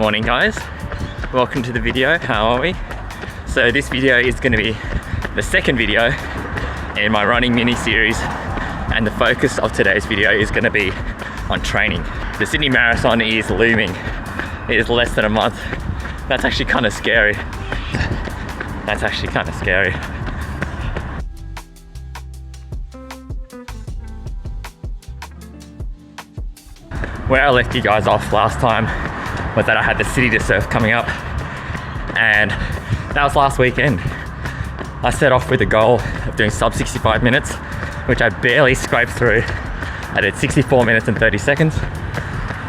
Morning guys, welcome to the video. How are we? So this video is going to be the second video in my running mini series, and the focus of today's video is going to be on training. The Sydney Marathon is looming. It is less than a month. That's actually kind of scary. Where I left you guys off last time was that I had the City to Surf coming up, and that was last weekend. I set off with a goal of doing sub 65 minutes, which I barely scraped through. I did 64 minutes and 30 seconds,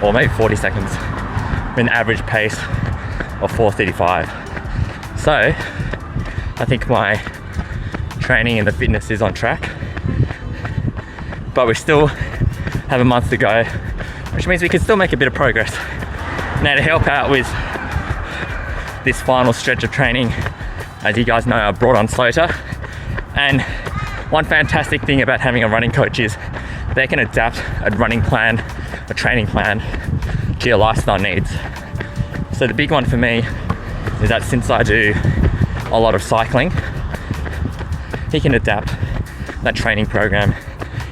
or maybe 40 seconds, with an average pace of 4:35. So I think my training and the fitness is on track, but we still have a month to go, which means we can still make a bit of progress. Now, to help out with this final stretch of training, as you guys know, I brought on Sota, and one fantastic thing about having a running coach is they can adapt a running plan, a training plan to your lifestyle needs. So the big one for me is that since I do a lot of cycling, he can adapt that training program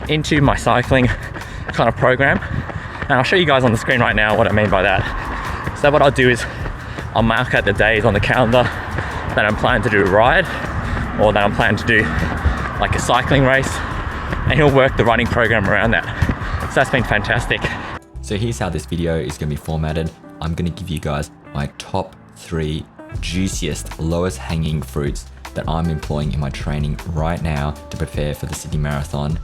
into my cycling kind of program. And I'll show you guys on the screen right now what I mean by that. So what I'll do is I'll mark out the days on the calendar that I'm planning to do a ride, or that I'm planning to do like a cycling race, and he'll work the running program around that. So that's been fantastic. So here's how this video is going to be formatted. I'm going to give you guys my top 3 juiciest, lowest hanging fruits that I'm employing in my training right now to prepare for the Sydney Marathon.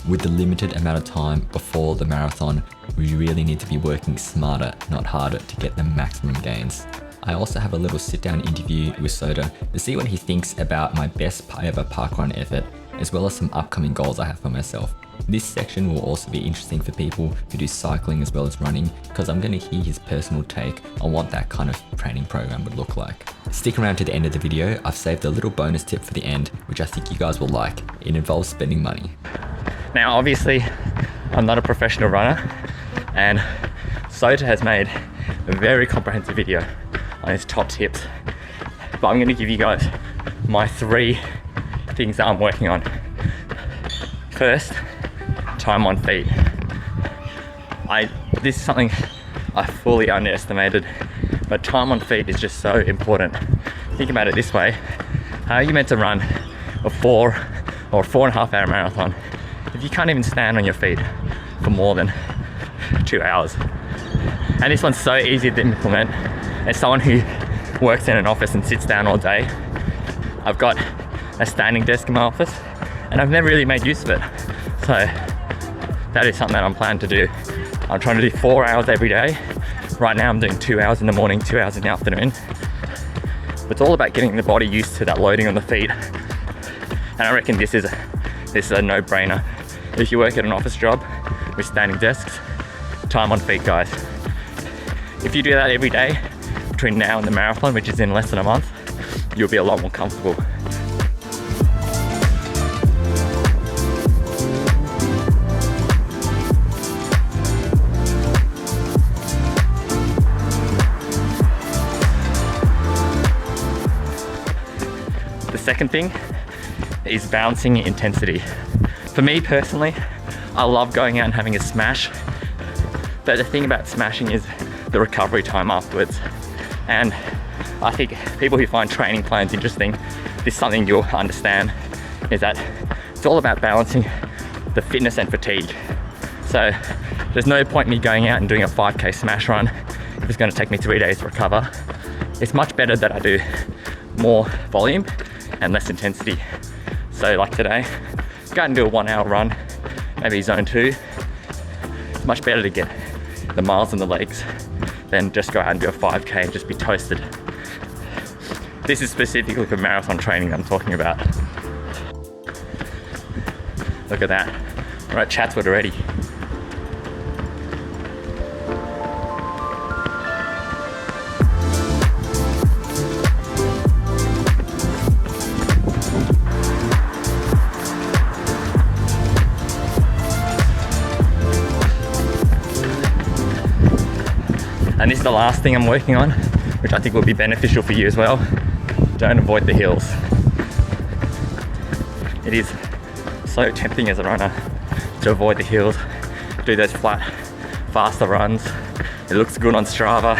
With the limited amount of time before the marathon, we really need to be working smarter, not harder, to get the maximum gains. I also have a little sit-down interview with Sota to see what he thinks about my best ever parkrun effort, as well as some upcoming goals I have for myself. This section will also be interesting for people who do cycling as well as running, because I'm going to hear his personal take on what that kind of training program would look like. Stick around to the end of the video. I've saved a little bonus tip for the end, which I think you guys will like. It involves spending money. Now, obviously, I'm not a professional runner, and Sota has made a very comprehensive video on his top tips, but I'm going to give you guys my 3 things that I'm working on. First, time on feet. This is something I fully underestimated, but time on feet is just so important. Think about it this way: how are you meant to run a 4 or 4.5 hour marathon if you can't even stand on your feet for more than 2 hours? And this one's so easy to implement. As someone who works in an office and sits down all day, I've got a standing desk in my office, and I've never really made use of it. So that is something that I'm planning to do. I'm trying to do 4 hours every day. Right now I'm doing 2 hours in the morning, 2 hours in the afternoon. But it's all about getting the body used to that loading on the feet. And I reckon this is a no-brainer. If you work at an office job with standing desks, time on feet, guys. If you do that every day between now and the marathon, which is in less than a month, you'll be a lot more comfortable. The second thing is balancing intensity. For me personally, I love going out and having a smash, but the thing about smashing is the recovery time afterwards. And I think people who find training plans interesting, this is something you'll understand, is that it's all about balancing the fitness and fatigue. So there's no point in me going out and doing a 5K smash run if it's going to take me 3 days to recover. It's much better that I do more volume and less intensity. So like today, go out and do a 1 hour run, maybe zone 2. It's much better to get the miles in the legs than just go out and do a 5K and just be toasted. This is specifically for marathon training I'm talking about. Look at that. We're at Chatswood already. And this is the last thing I'm working on, which I think will be beneficial for you as well. Don't avoid the hills. It is so tempting as a runner to avoid the hills, do those flat, faster runs. It looks good on Strava.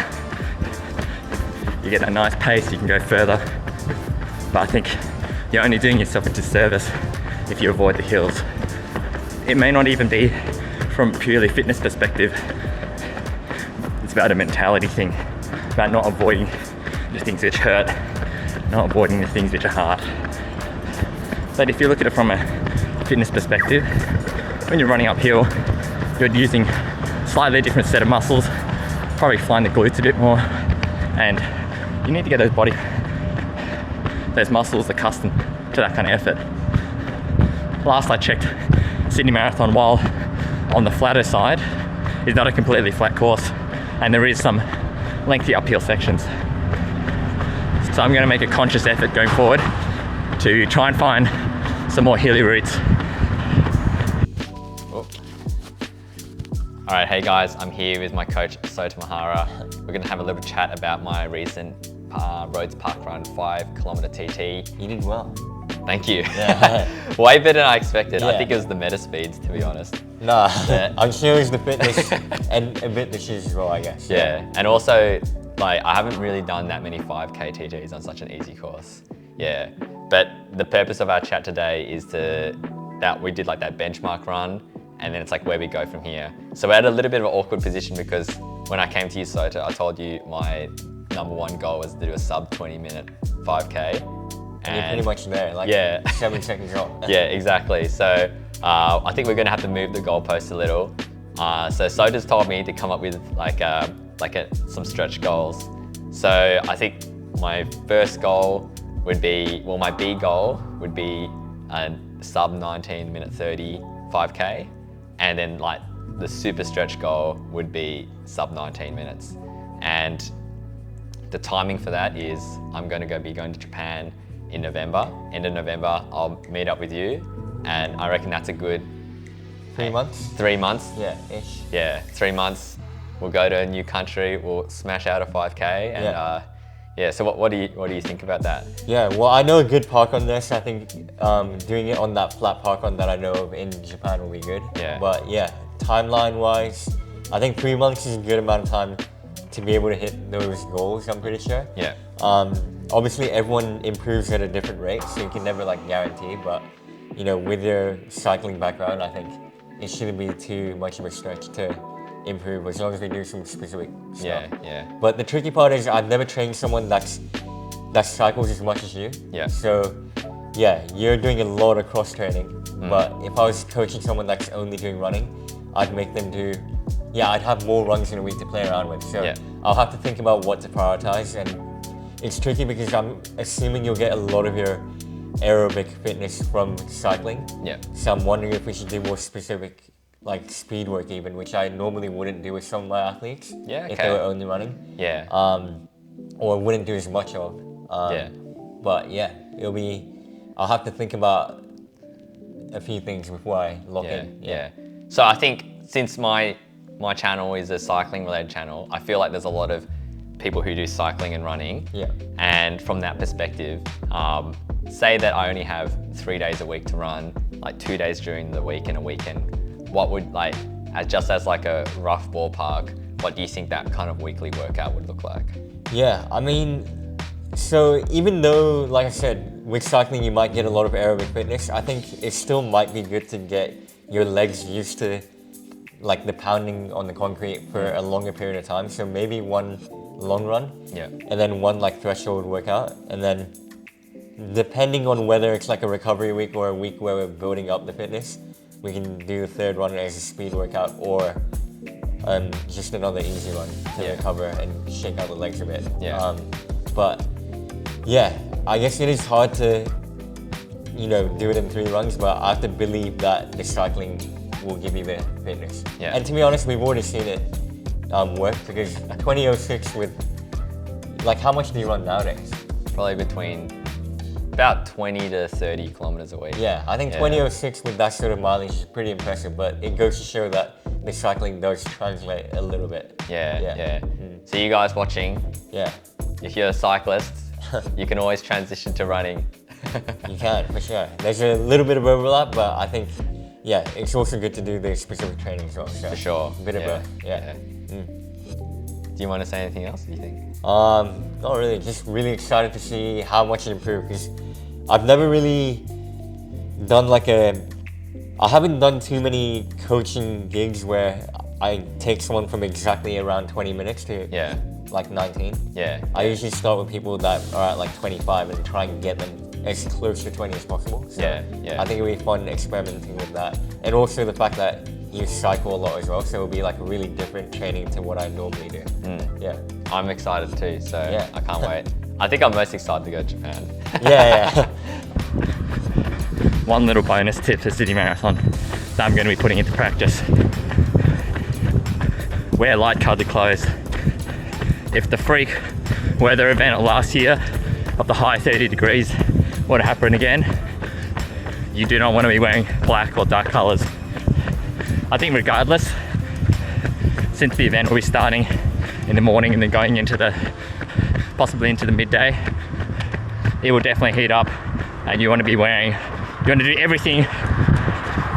You get that nice pace, you can go further. But I think you're only doing yourself a disservice if you avoid the hills. It may not even be from a purely fitness perspective. It's about a mentality thing, about not avoiding the things which hurt, not avoiding the things which are hard. But if you look at it from a fitness perspective, when you're running uphill, you're using slightly different set of muscles, probably flying the glutes a bit more, and you need to get those muscles accustomed to that kind of effort. Last I checked, Sydney Marathon, while on the flatter side, is not a completely flat course, and there is some lengthy uphill sections. So I'm going to make a conscious effort going forward to try and find some more hilly routes. All right, hey guys, I'm here with my coach, Sota Maehara. We're gonna have a little chat about my recent Roads Park Run 5 kilometer TT. You did well. Thank you. Yeah. Way better than I expected. I Yeah. think it was the meta speeds, to be honest. Nah, Yeah. I'm sure it's the fitness and a bit the shoes as well, I guess. Yeah, and also, like, I haven't really done that many 5K TTs on such an easy course. Yeah, but the purpose of our chat today is that we did like that benchmark run, and then it's like where we go from here. So we're at a little bit of an awkward position because when I came to you, Sota, I told you my #1 goal was to do a sub 20-minute 5K. And you're pretty much there, like Yeah. 7 seconds off. Yeah, exactly. So I think we're gonna have to move the goalpost a little. So Sota's told me to come up with some stretch goals. So I think my first goal would be, well, my B goal would be a sub 19 minute 30 5K. And then like the super stretch goal would be sub 19 minutes. And the timing for that is I'm going to be going to Japan in November. End of November, I'll meet up with you. And I reckon that's a good 3 months? 3 months. Yeah, ish. Yeah, 3 months. We'll go to a new country. We'll smash out a 5K. And yeah, so what do you think about that? Yeah, well, I know a good park on this. I think doing it on that flat park on that I know of in Japan will be good. Yeah. But yeah, timeline-wise, I think 3 months is a good amount of time to be able to hit those goals, I'm pretty sure. Yeah. Obviously, everyone improves at a different rate, so you can never like guarantee, but you know, with your cycling background, I think it shouldn't be too much of a stretch to improve as long as we do some specific stuff. Yeah. But the tricky part is I've never trained someone that cycles as much as you. Yeah. So yeah, you're doing a lot of cross training. But if I was coaching someone that's only doing running, I'd make them do, I'd have more runs in a week to play around with. So Yeah. I'll have to think about what to prioritize, and it's tricky because I'm assuming you'll get a lot of your aerobic fitness from cycling. Yeah. So I'm wondering if we should do more specific like speed work even, which I normally wouldn't do with some of my athletes. Yeah, If okay. they were only running. Yeah. Or wouldn't do as much of. Yeah. But yeah, I'll have to think about a few things before I lock in. Yeah. So I think since my channel is a cycling related channel, I feel like there's a lot of people who do cycling and running. Yeah. And from that perspective, say that I only have 3 days a week to run, like 2 days during the week and a weekend. What would as like a rough ballpark, what do you think that kind of weekly workout would look like? Yeah, I mean, so even though, like I said, with cycling you might get a lot of aerobic fitness, I think it still might be good to get your legs used to like the pounding on the concrete for a longer period of time. So maybe one long run, and then one like threshold workout, and then depending on whether it's like a recovery week or a week where we're building up the fitness, we can do the third run as a speed workout or just another easy run to recover and shake out the legs a bit. Yeah. But yeah, I guess it is hard to, do it in 3 runs, but I have to believe that the cycling will give you the fitness. Yeah. And to be honest, we've already seen it work because 20:06 with, like, how much do you run nowadays? Probably between about 20 to 30 kilometers a week. Yeah, I think 20:06 with that sort of mileage is pretty impressive, but it goes to show that the cycling does translate a little bit. Yeah. So you guys watching, Yeah, if you're a cyclist, you can always transition to running. you can, for sure. There's a little bit of overlap, but I think, yeah, it's also good to do the specific training as well. So For sure. A bit of both, yeah. Do you want to say anything else, do you think? Not really, just really excited to see how much it improved, because I've never really done I haven't done too many coaching gigs where I take someone from exactly around 20 minutes to Yeah. like 19. Yeah. I usually start with people that are at like 25 and try and get them as close to 20 as possible. So Yeah, yeah. I think it'll be fun experimenting with that. And also the fact that you cycle a lot as well, so it'll be like really different training to what I normally do. Yeah. I'm excited too, so Yeah. I can't wait. I think I'm most excited to go to Japan. Yeah. One little bonus tip for City Marathon that I'm going to be putting into practice. Wear light coloured clothes. If the freak weather event last year of the high 30 degrees were to happen again, you do not want to be wearing black or dark colours. I think regardless, since the event will be starting in the morning and then going into possibly into the midday, it will definitely heat up, and you want to do everything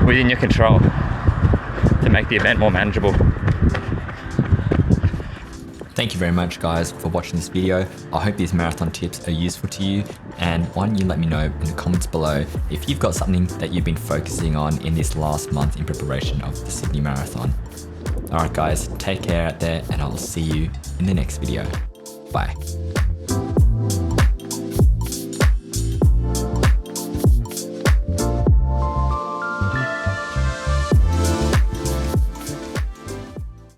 within your control to make the event more manageable. Thank you very much, guys, for watching this video. I hope these marathon tips are useful to you, and why don't you let me know in the comments below if you've got something that you've been focusing on in this last month in preparation of the Sydney Marathon. Alright guys, take care out there, and I'll see you in the next video. Bye.